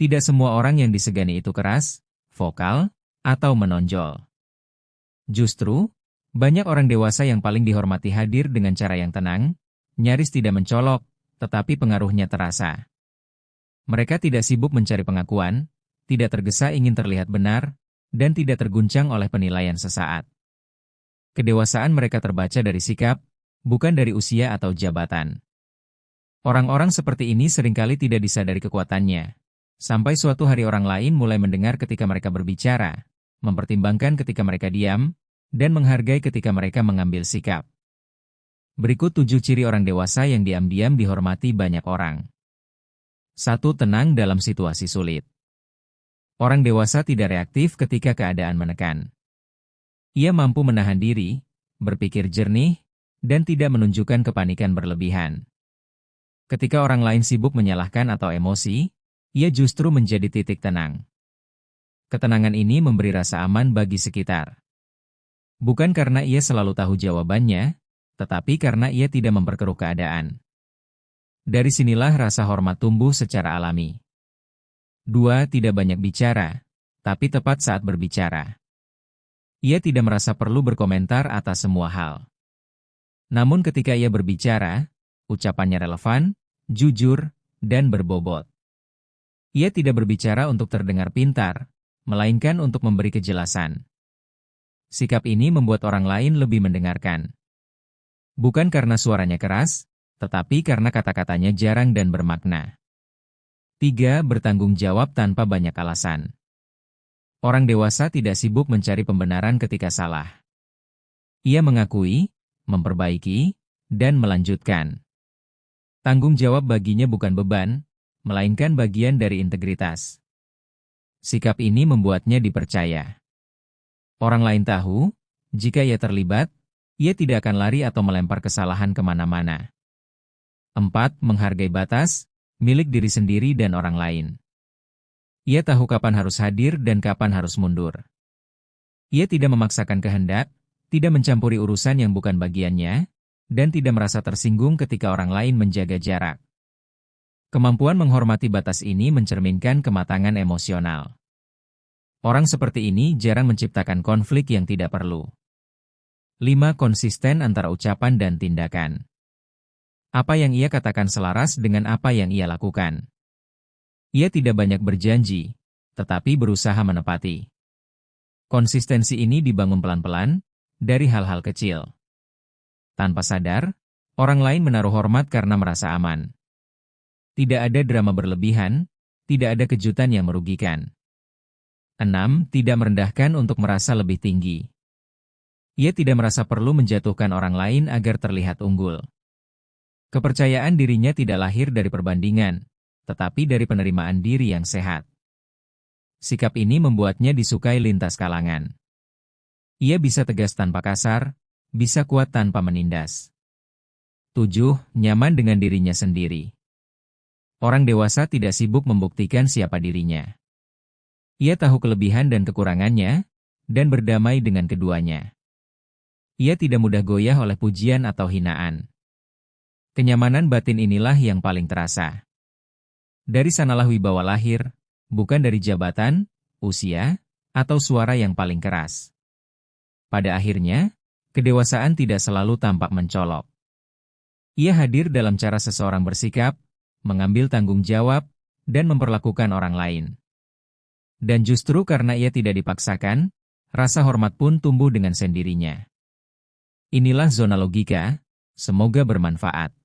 Tidak semua orang yang disegani itu keras, vokal, atau menonjol. Justru, banyak orang dewasa yang paling dihormati hadir dengan cara yang tenang, nyaris tidak mencolok, tetapi pengaruhnya terasa. Mereka tidak sibuk mencari pengakuan, tidak tergesa ingin terlihat benar, dan tidak terguncang oleh penilaian sesaat. Kedewasaan mereka terbaca dari sikap, bukan dari usia atau jabatan. Orang-orang seperti ini seringkali tidak disadari kekuatannya. Sampai suatu hari orang lain mulai mendengar ketika mereka berbicara, mempertimbangkan ketika mereka diam, dan menghargai ketika mereka mengambil sikap. Berikut 7 ciri orang dewasa yang diam-diam dihormati banyak orang. 1. Tenang dalam situasi sulit. Orang dewasa tidak reaktif ketika keadaan menekan. Ia mampu menahan diri, berpikir jernih, dan tidak menunjukkan kepanikan berlebihan. Ketika orang lain sibuk menyalahkan atau emosi, ia justru menjadi titik tenang. Ketenangan ini memberi rasa aman bagi sekitar. Bukan karena ia selalu tahu jawabannya, tetapi karena ia tidak memperkeruh keadaan. Dari sinilah rasa hormat tumbuh secara alami. 2. Tidak banyak bicara, tapi tepat saat berbicara. Ia tidak merasa perlu berkomentar atas semua hal. Namun ketika ia berbicara, ucapannya relevan, jujur, dan berbobot. Ia tidak berbicara untuk terdengar pintar, melainkan untuk memberi kejelasan. Sikap ini membuat orang lain lebih mendengarkan. Bukan karena suaranya keras, tetapi karena kata-katanya jarang dan bermakna. 3. Bertanggung jawab tanpa banyak alasan. Orang dewasa tidak sibuk mencari pembenaran ketika salah. Ia mengakui, memperbaiki, dan melanjutkan. Tanggung jawab baginya bukan beban, melainkan bagian dari integritas. Sikap ini membuatnya dipercaya. Orang lain tahu, jika ia terlibat, ia tidak akan lari atau melempar kesalahan kemana-mana. 4. Menghargai batas, milik diri sendiri dan orang lain. Ia tahu kapan harus hadir dan kapan harus mundur. Ia tidak memaksakan kehendak, tidak mencampuri urusan yang bukan bagiannya, dan tidak merasa tersinggung ketika orang lain menjaga jarak. Kemampuan menghormati batas ini mencerminkan kematangan emosional. Orang seperti ini jarang menciptakan konflik yang tidak perlu. 5. Konsisten antara ucapan dan tindakan. Apa yang ia katakan selaras dengan apa yang ia lakukan. Ia tidak banyak berjanji, tetapi berusaha menepati. Konsistensi ini dibangun pelan-pelan, dari hal-hal kecil. Tanpa sadar, orang lain menaruh hormat karena merasa aman. Tidak ada drama berlebihan, tidak ada kejutan yang merugikan. 6. Tidak merendahkan untuk merasa lebih tinggi. Ia tidak merasa perlu menjatuhkan orang lain agar terlihat unggul. Kepercayaan dirinya tidak lahir dari perbandingan, tetapi dari penerimaan diri yang sehat. Sikap ini membuatnya disukai lintas kalangan. Ia bisa tegas tanpa kasar, bisa kuat tanpa menindas. 7. Nyaman dengan dirinya sendiri. Orang dewasa tidak sibuk membuktikan siapa dirinya. Ia tahu kelebihan dan kekurangannya, dan berdamai dengan keduanya. Ia tidak mudah goyah oleh pujian atau hinaan. Kenyamanan batin inilah yang paling terasa. Dari sanalah wibawa lahir, bukan dari jabatan, usia, atau suara yang paling keras. Pada akhirnya, kedewasaan tidak selalu tampak mencolok. Ia hadir dalam cara seseorang bersikap, mengambil tanggung jawab, dan memperlakukan orang lain. Dan justru karena ia tidak dipaksakan, rasa hormat pun tumbuh dengan sendirinya. Inilah Zona Logika, semoga bermanfaat.